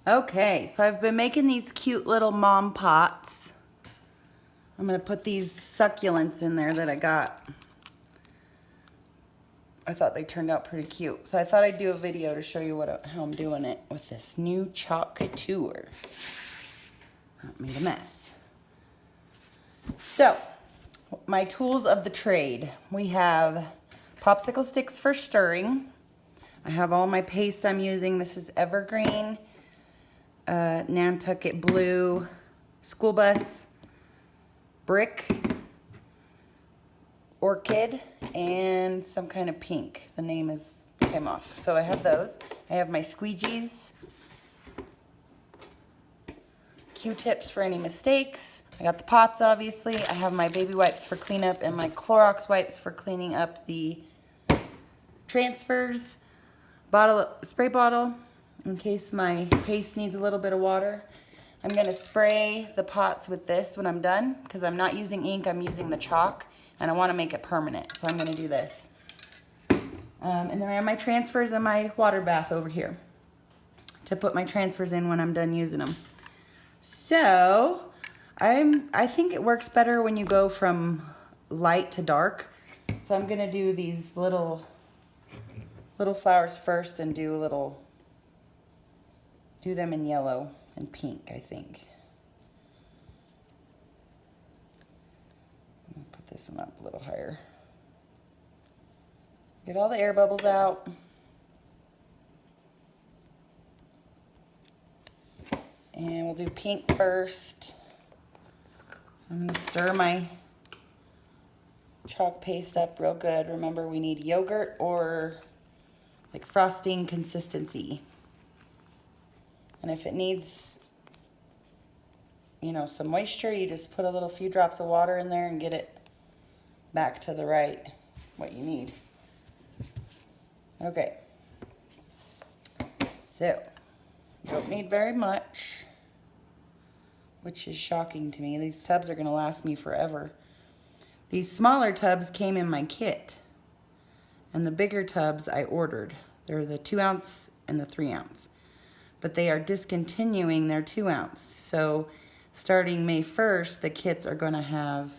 Okay, so I've been making these cute little mom pots. I'm gonna put these succulents in there that I got. I thought they turned out pretty cute. So I thought I'd do a video to show you how I'm doing it with this new Chalk Couture. That made a mess. So, my tools of the trade. We have popsicle sticks for stirring. I have all my paste I'm using. This is Evergreen, Nantucket Blue, School Bus, Brick, Orchid, and some kind of pink. The name came off. So I have those. I have my squeegees, Q-tips for any mistakes. I got the pots, obviously. I have my baby wipes for cleanup and my Clorox wipes for cleaning up the transfers. Spray bottle in case my paste needs a little bit of water. I'm going to spray the pots with this when I'm done because I'm not using ink, I'm using the chalk and I want to make it permanent. So I'm going to do this. And then I have my transfers and my water bath over here to put my transfers in when I'm done using them. So I think it works better when you go from light to dark. So I'm going to do these little flowers first and do them in yellow and pink, I think. I'm gonna put this one up a little higher. Get all the air bubbles out. And we'll do pink first. So I'm gonna stir my chalk paste up real good. Remember, we need yogurt or like frosting consistency. And if it needs, some moisture, you just put a few drops of water in there and get it back to what you need. Okay. So, you don't need very much, which is shocking to me. These tubs are going to last me forever. These smaller tubs came in my kit, and the bigger tubs I ordered. They're the 2 ounce and the 3 ounce. But they are discontinuing their 2 ounce. So starting May 1st, the kits are going to have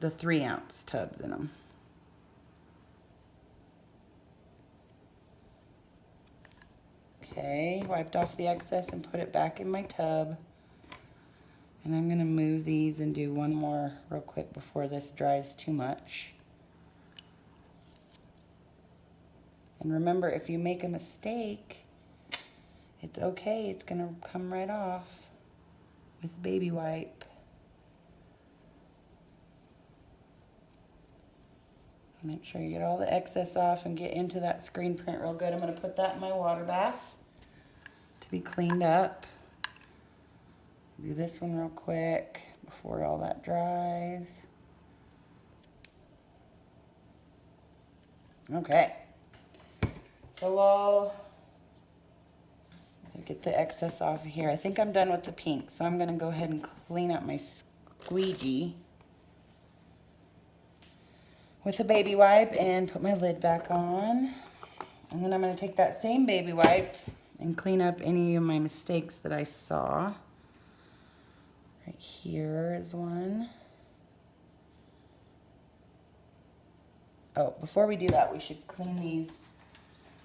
the 3 ounce tubs in them. Okay, wiped off the excess and put it back in my tub. And I'm going to move these and do one more real quick before this dries too much. And remember, if you make a mistake, it's okay. It's going to come right off with a baby wipe. Make sure you get all the excess off and get into that screen print real good. I'm going to put that in my water bath to be cleaned up. Do this one real quick before all that dries. Okay. So I'll get the excess off of here. I think I'm done with the pink, so I'm going to go ahead and clean up my squeegee with a baby wipe and put my lid back on. And then I'm going to take that same baby wipe and clean up any of my mistakes that I saw. Right here is one. Oh, before we do that, we should clean these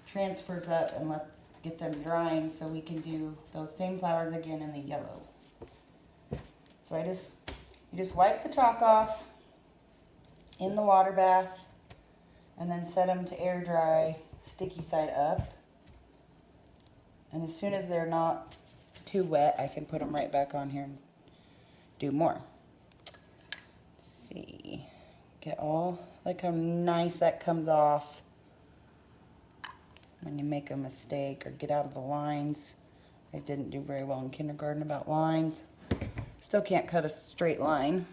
transfers up and get them drying so we can do those same flowers again in the yellow. So you just wipe the chalk off in the water bath and then set them to air dry, sticky side up. And as soon as they're not too wet, I can put them right back on here and do more. Let's see. Get look how nice that comes off when you make a mistake or get out of the lines. I didn't do very well in kindergarten about lines. Still can't cut a straight line.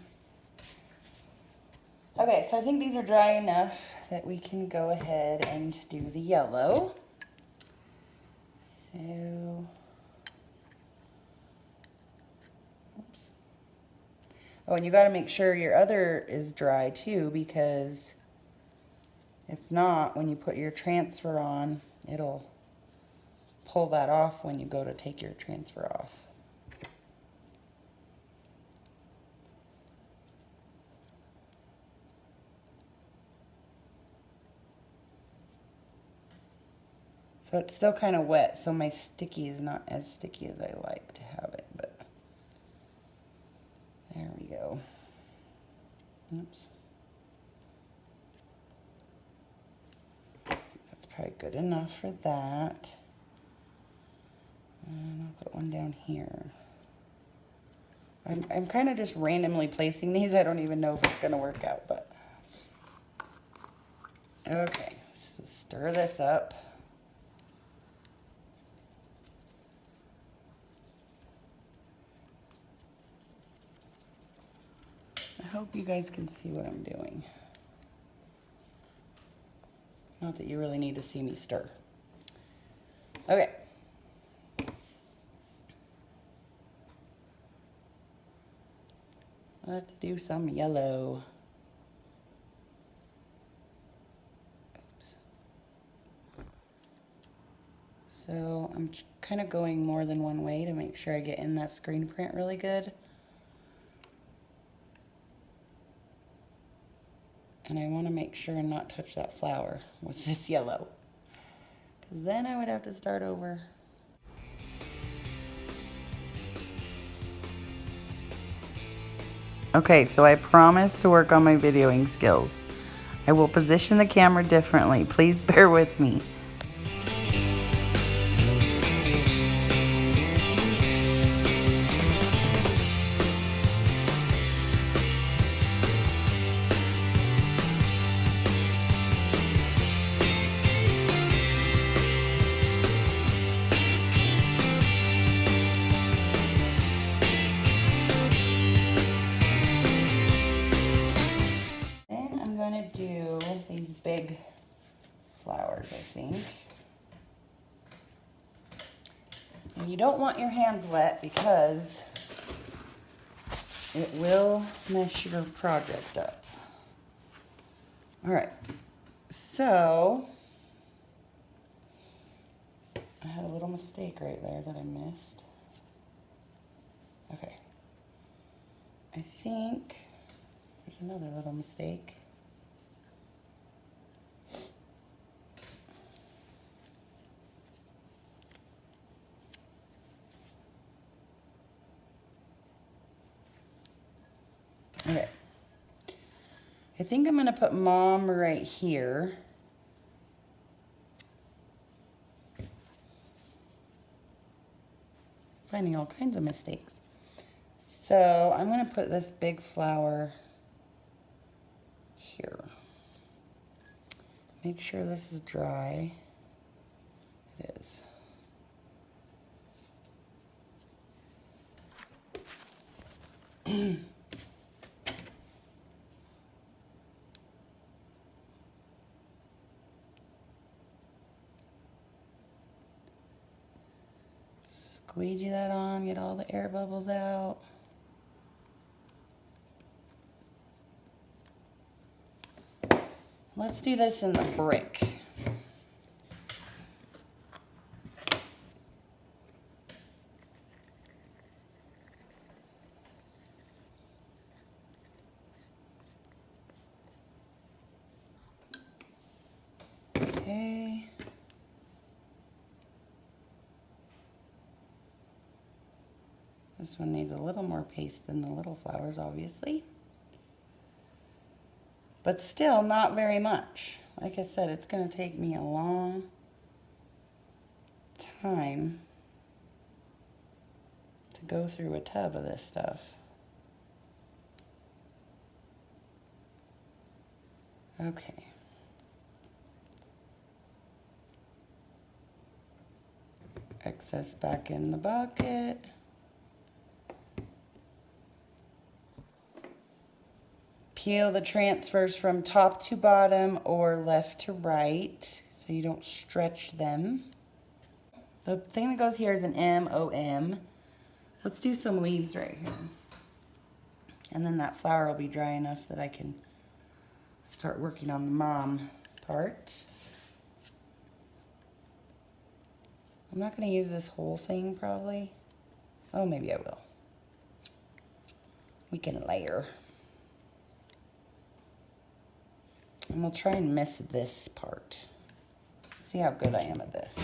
Okay, so I think these are dry enough that we can go ahead and do the yellow. So, oops. Oh, and you got to make sure your other is dry too, because if not, when you put your transfer on, it'll pull that off when you go to take your transfer off. So it's still kind of wet, so my sticky is not as sticky as I like to have it, but there we go. Oops. That's probably good enough for that. And I'll put one down here. I'm kind of just randomly placing these. I don't even know if it's going to work out, but. Okay, so stir this up. I hope you guys can see what I'm doing. Not that you really need to see me stir. Okay. Let's do some yellow. Oops. So I'm kind of going more than one way to make sure I get in that screen print really good. And I want to make sure and not touch that flower with this yellow, because then I would have to start over. Okay, so I promised to work on my videoing skills. I will position the camera differently. Please bear with me. Do these big flowers, I think. And you don't want your hands wet because it will mess your project up. All right, so I had a little mistake right there that I missed. Okay, I think there's another little mistake. Okay, I think I'm gonna put Mom right here. Finding all kinds of mistakes. So I'm gonna put this big flower here. Make sure this is dry. It is. Squeegee that on, get all the air bubbles out. Let's do this in the brick. Okay. This one needs a little more paste than the little flowers, obviously. But still not very much. Like I said, it's going to take me a long time to go through a tub of this stuff. Okay. Excess back in the bucket. Peel the transfers from top to bottom or left to right so you don't stretch them. The thing that goes here is an M-O-M. Let's do some leaves right here. And then that flower will be dry enough that I can start working on the mom part. I'm not going to use this whole thing probably. Oh, maybe I will. We can layer. And we'll try and miss this part. See how good I am at this.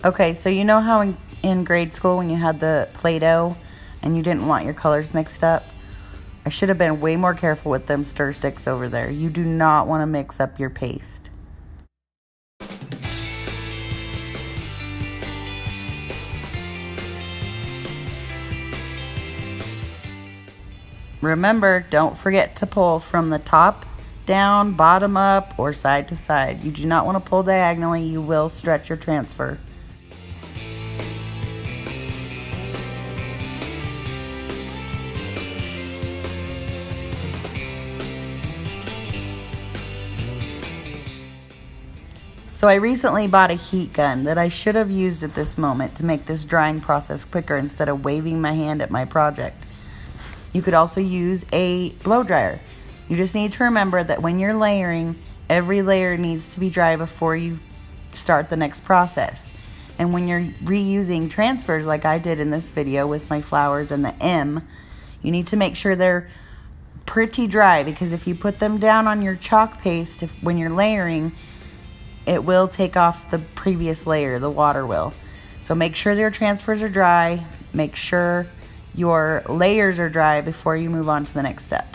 Okay, so you know how in grade school when you had the Play-Doh and you didn't want your colors mixed up? I should have been way more careful with them stir sticks over there. You do not want to mix up your paste. Remember, don't forget to pull from the top down, bottom up, or side to side. You do not want to pull diagonally. You will stretch your transfer. So I recently bought a heat gun that I should have used at this moment to make this drying process quicker instead of waving my hand at my project. You could also use a blow dryer. You just need to remember that when you're layering, every layer needs to be dry before you start the next process. And when you're reusing transfers like I did in this video with my flowers and the M, you need to make sure they're pretty dry, because if you put them down on your chalk paste when you're layering, it will take off the previous layer, the water will. So make sure your transfers are dry. Make sure your layers are dry before you move on to the next step.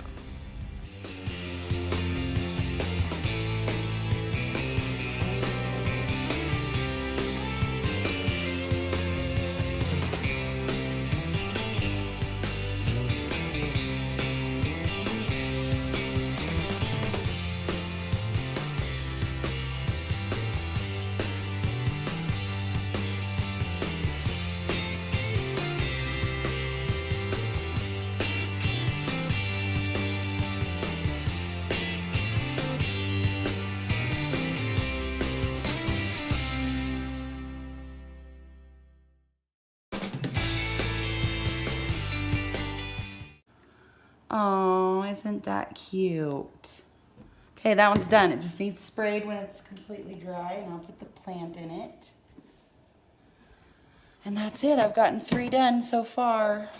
Oh, isn't that cute? Okay, that one's done. It just needs sprayed when it's completely dry, and I'll put the plant in it. And that's it. I've gotten 3 done so far.